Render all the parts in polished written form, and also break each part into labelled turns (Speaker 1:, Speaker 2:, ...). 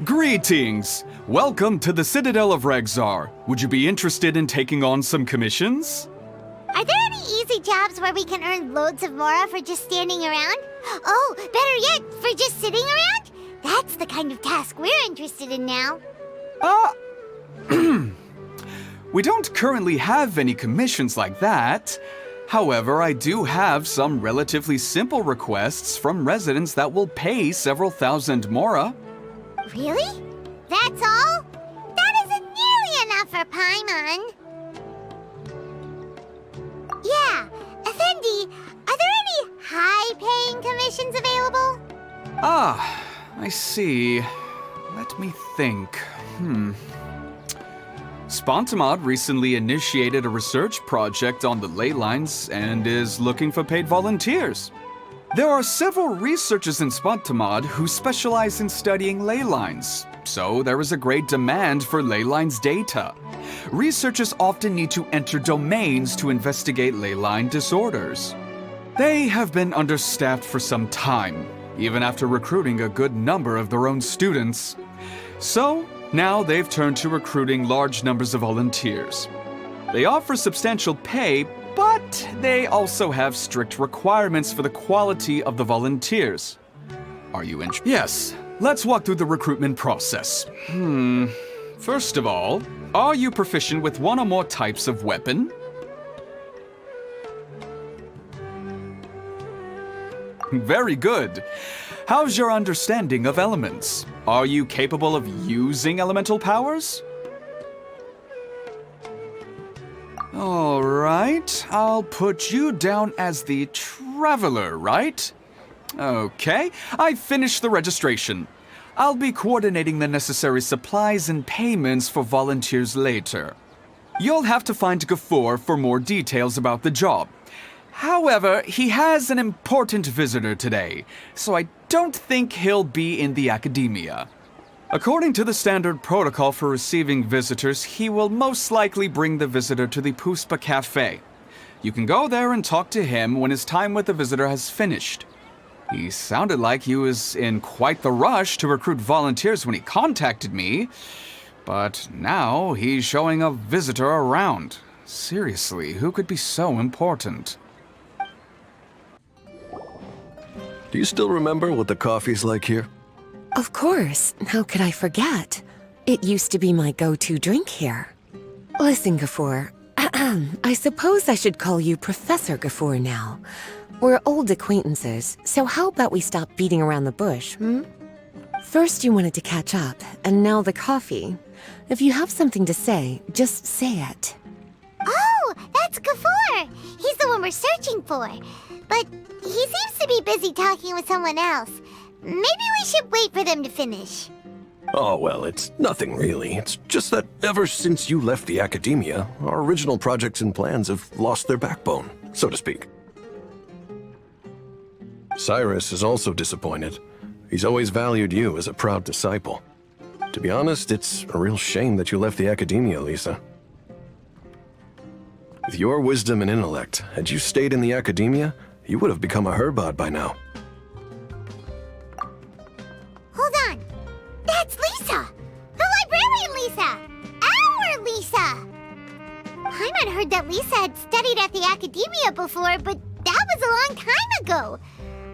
Speaker 1: Greetings! Welcome to the Citadel of Regzar. Would you be interested in taking on some commissions?
Speaker 2: Are there any easy jobs where we can earn loads of mora for just standing around? Oh, better yet, for just sitting around? That's the kind of task we're interested in now.
Speaker 1: We don't currently have any commissions like that. However, I do have some relatively simple requests from residents that will pay several thousand mora.
Speaker 2: Really? That's all? That isn't nearly enough for Paimon. Yeah, Effendi, are there any high-paying commissions available?
Speaker 1: Ah, I see. Let me think. Spontamod recently initiated a research project on the ley lines and is looking for paid volunteers. There are several researchers in Spontamod who specialize in studying ley lines, so there is a great demand for ley lines data. Researchers often need to enter domains to investigate ley line disorders. They have been understaffed for some time, even after recruiting a good number of their own students. So, now they've turned to recruiting large numbers of volunteers. They offer substantial pay, but they also have strict requirements for the quality of the volunteers. Are you interested? Yes, let's walk through the recruitment process. First of all, are you proficient with one or more types of weapon? Very good. How's your understanding of elements? Are you capable of using elemental powers? All right, I'll put you down as the Traveler, right? Okay, I finished the registration. I'll be coordinating the necessary supplies and payments for volunteers later. You'll have to find Gafoor for more details about the job. However, he has an important visitor today, so I don't think he'll be in the academia. According to the standard protocol for receiving visitors, he will most likely bring the visitor to the Puspa Cafe. You can go there and talk to him when his time with the visitor has finished. He sounded like he was in quite the rush to recruit volunteers when he contacted me, but now he's showing a visitor around. Seriously, who could be so important?
Speaker 3: Do you still remember what the coffee's like here?
Speaker 4: Of course. How could I forget? It used to be my go-to drink here. Listen, Gafoor. I suppose I should call you Professor Gafoor now. We're old acquaintances, so how about we stop beating around the bush, First you wanted to catch up, and now the coffee. If you have something to say, just say it.
Speaker 2: Oh, that's Gafoor! He's the one we're searching for. But he seems to be busy talking with someone else. Maybe we should wait for them to finish.
Speaker 3: Oh, well, it's nothing really. It's just that ever since you left the academia, our original projects and plans have lost their backbone, so to speak. Cyrus is also disappointed. He's always valued you as a proud disciple. To be honest, it's a real shame that you left the academia, Lisa. With your wisdom and intellect, had you stayed in the academia, you would have become a Herbad by now.
Speaker 2: Hold on. That's Lisa! The librarian Lisa! Our Lisa! Paimon heard that Lisa had studied at the academia before, but that was a long time ago.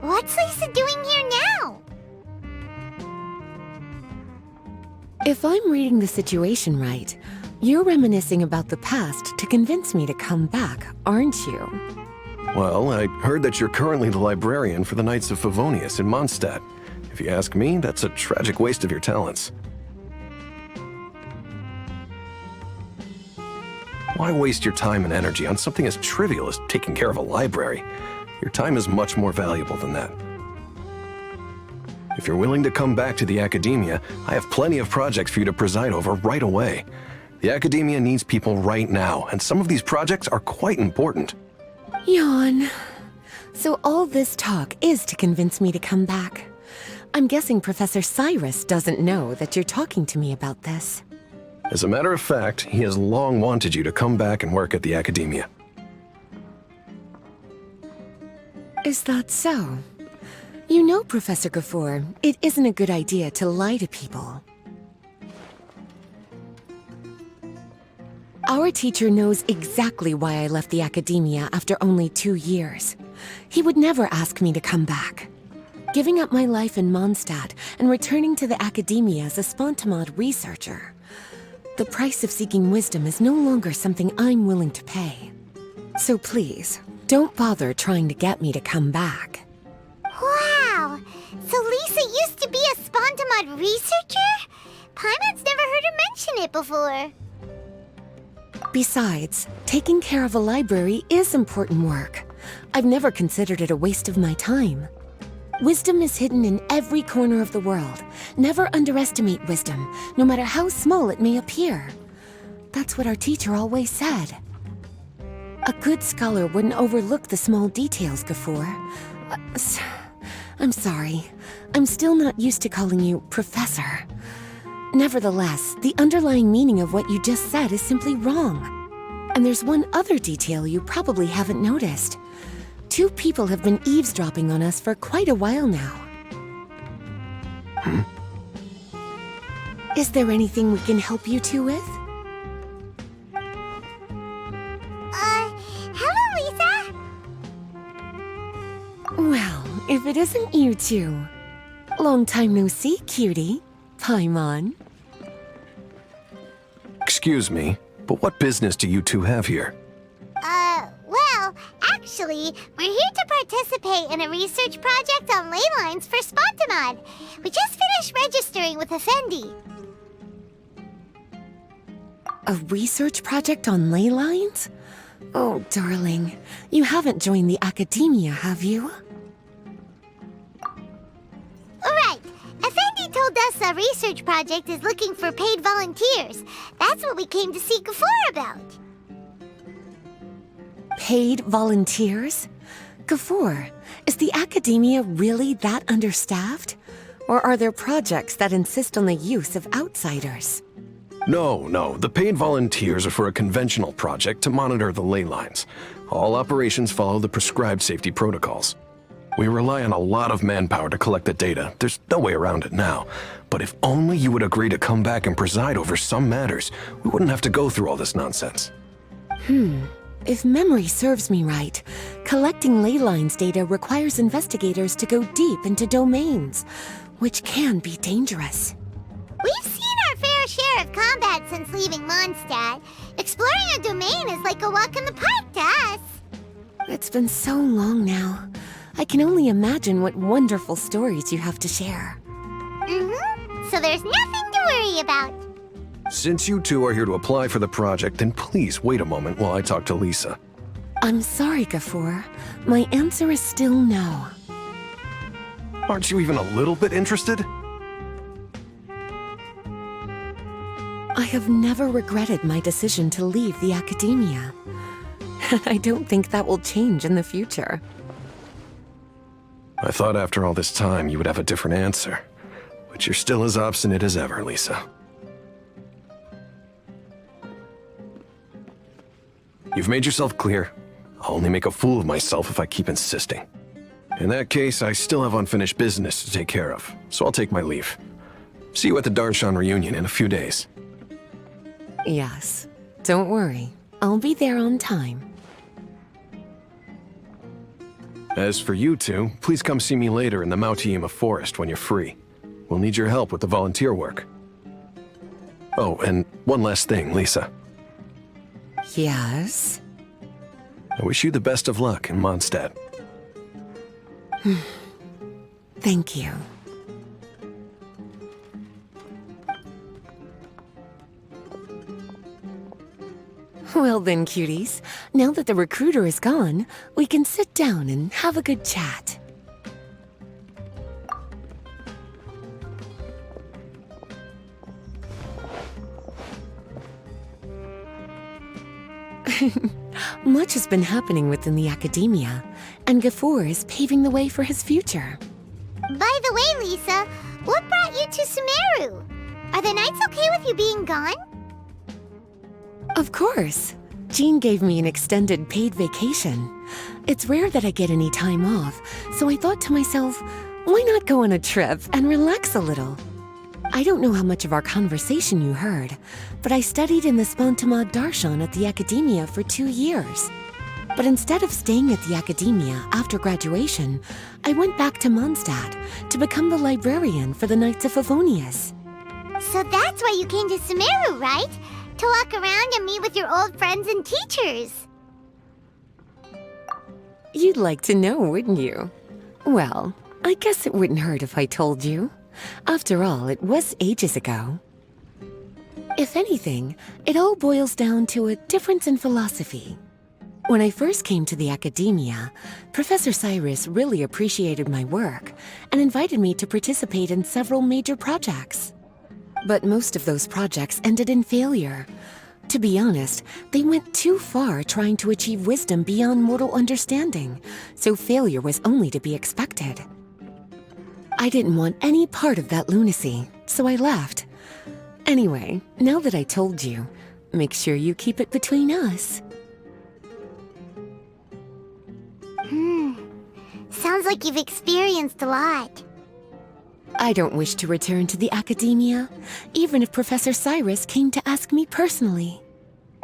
Speaker 2: What's Lisa doing here now?
Speaker 4: If I'm reading the situation right, you're reminiscing about the past to convince me to come back, aren't you?
Speaker 3: Well, I heard that you're currently the librarian for the Knights of Favonius in Mondstadt. If you ask me, that's a tragic waste of your talents. Why waste your time and energy on something as trivial as taking care of a library? Your time is much more valuable than that. If you're willing to come back to the academia, I have plenty of projects for you to preside over right away. The academia needs people right now, and some of these projects are quite important.
Speaker 4: Yawn. So all this talk is to convince me to come back. I'm guessing Professor Cyrus doesn't know that you're talking to me about this.
Speaker 3: As a matter of fact, he has long wanted you to come back and work at the academia.
Speaker 4: Is that so? You know, Professor Gafoor, it isn't a good idea to lie to people. Our teacher knows exactly why I left the academia after only 2 years. He would never ask me to come back. Giving up my life in Mondstadt and returning to the academia as a Spontamod researcher. The price of seeking wisdom is no longer something I'm willing to pay. So please, don't bother trying to get me to come back.
Speaker 2: Wow! So Lisa used to be a Spontamod researcher? Paimon's never heard her mention it before.
Speaker 4: Besides, taking care of a library is important work. I've never considered it a waste of my time. Wisdom is hidden in every corner of the world. Never underestimate wisdom, no matter how small it may appear. That's what our teacher always said. A good scholar wouldn't overlook the small details, Gafur. I'm sorry. I'm still not used to calling you Professor. Nevertheless, the underlying meaning of what you just said is simply wrong. And there's one other detail you probably haven't noticed. 2 people have been eavesdropping on us for quite a while now. Is there anything we can help you two with?
Speaker 2: Hello, Lisa!
Speaker 4: Well, if it isn't you two. Long time no see, cutie. Paimon.
Speaker 3: Excuse me, but what business do you two have here?
Speaker 2: Well, actually, we're here to participate in a research project on ley lines for Spontamod. We just finished registering with Effendi.
Speaker 4: A research project on ley lines? Oh, darling, you haven't joined the academia, have you?
Speaker 2: Alright, Effendi told us a research project is looking for paid volunteers. That's what we came to see Gafur about.
Speaker 4: Paid volunteers? Gafur, is the academia really that understaffed? Or are there projects that insist on the use of outsiders?
Speaker 3: No, the paid volunteers are for a conventional project to monitor the ley lines. All operations follow the prescribed safety protocols. We rely on a lot of manpower to collect the data. There's no way around it now. But if only you would agree to come back and preside over some matters, we wouldn't have to go through all this nonsense.
Speaker 4: If memory serves me right, collecting ley lines data requires investigators to go deep into domains, which can be dangerous.
Speaker 2: We've seen our fair share of combat since leaving Mondstadt. Exploring a domain is like a walk in the park to us.
Speaker 4: It's been so long now. I can only imagine what wonderful stories you have to share.
Speaker 2: So there's nothing to worry about.
Speaker 3: Since you two are here to apply for the project, then please wait a moment while I talk to Lisa.
Speaker 4: I'm sorry, Gafur. My answer is still no.
Speaker 3: Aren't you even a little bit interested?
Speaker 4: I have never regretted my decision to leave the academia. And I don't think that will change in the future.
Speaker 3: I thought after all this time you would have a different answer. But you're still as obstinate as ever, Lisa. You've made yourself clear. I'll only make a fool of myself if I keep insisting. In that case, I still have unfinished business to take care of, so I'll take my leave. See you at the Darshan reunion in a few days.
Speaker 4: Yes. Don't worry. I'll be there on time.
Speaker 3: As for you two, please come see me later in the Mautiima forest when you're free. We'll need your help with the volunteer work. Oh, and one last thing, Lisa.
Speaker 4: Yes?
Speaker 3: I wish you the best of luck in Mondstadt.
Speaker 4: Thank you. Well then, cuties. Now that the recruiter is gone, we can sit down and have a good chat. Much has been happening within the academia, and Gafur is paving the way for his future.
Speaker 2: By the way, Lisa, what brought you to Sumeru? Are the Knights okay with you being gone?
Speaker 4: Of course. Jean gave me an extended paid vacation. It's rare that I get any time off, so I thought to myself, why not go on a trip and relax a little? I don't know how much of our conversation you heard, but I studied in the Spontamad Darshan at the Academia for 2 years. But instead of staying at the Academia after graduation, I went back to Mondstadt to become the librarian for the Knights of Favonius.
Speaker 2: So that's why you came to Sumeru, right? To walk around and meet with your old friends and teachers.
Speaker 4: You'd like to know, wouldn't you? Well, I guess it wouldn't hurt if I told you. After all, it was ages ago. If anything, it all boils down to a difference in philosophy. When I first came to the Academia, Professor Cyrus really appreciated my work and invited me to participate in several major projects. But most of those projects ended in failure. To be honest, they went too far trying to achieve wisdom beyond mortal understanding, so failure was only to be expected. I didn't want any part of that lunacy, so I left. Anyway, now that I told you, make sure you keep it between us.
Speaker 2: Sounds like you've experienced a lot.
Speaker 4: I don't wish to return to the Academia, even if Professor Cyrus came to ask me personally.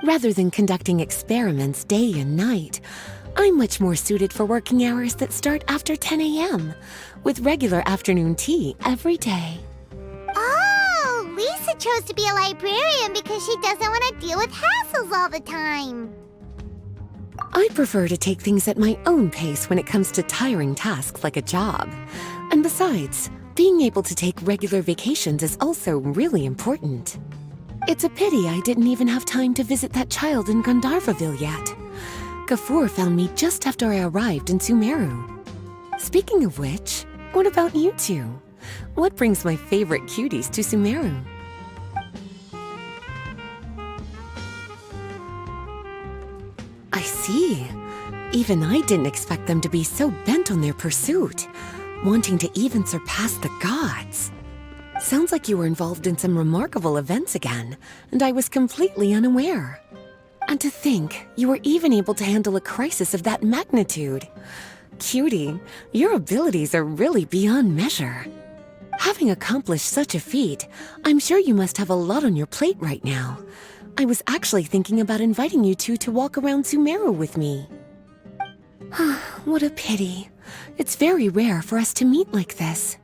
Speaker 4: Rather than conducting experiments day and night, I'm much more suited for working hours that start after 10 a.m., with regular afternoon tea every day.
Speaker 2: Oh, Lisa chose to be a librarian because she doesn't want to deal with hassles all the time.
Speaker 4: I prefer to take things at my own pace when it comes to tiring tasks like a job. And besides, being able to take regular vacations is also really important. It's a pity I didn't even have time to visit that child in Gandharvaville yet. Gafur found me just after I arrived in Sumeru. Speaking of which, what about you two? What brings my favorite cuties to Sumeru? I see. Even I didn't expect them to be so bent on their pursuit, wanting to even surpass the gods. Sounds like you were involved in some remarkable events again, and I was completely unaware. And to think, you were even able to handle a crisis of that magnitude. Cutie, your abilities are really beyond measure. Having accomplished such a feat, I'm sure you must have a lot on your plate right now. I was actually thinking about inviting you two to walk around Sumeru with me. What a pity. It's very rare for us to meet like this.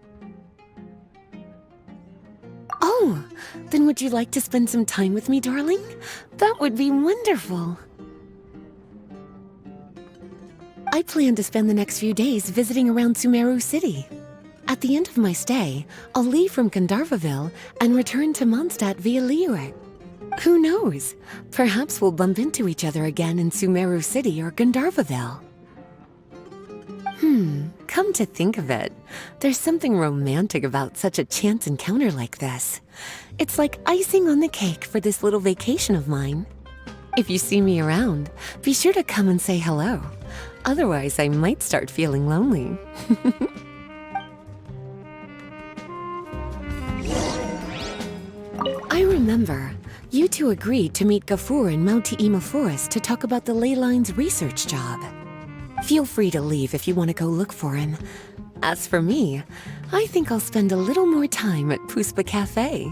Speaker 4: Oh, then would you like to spend some time with me, darling? That would be wonderful. I plan to spend the next few days visiting around Sumeru City. At the end of my stay, I'll leave from Gandharvaville and return to Mondstadt via Liyue. Who knows? Perhaps we'll bump into each other again in Sumeru City or Gandharvaville. Come to think of it, there's something romantic about such a chance encounter like this. It's like icing on the cake for this little vacation of mine. If you see me around, be sure to come and say hello. Otherwise, I might start feeling lonely. I remember, you two agreed to meet Gafur in Mount Te'ima Forest to talk about the ley lines research job. Feel free to leave if you want to go look for him. As for me, I think I'll spend a little more time at Puspa Cafe.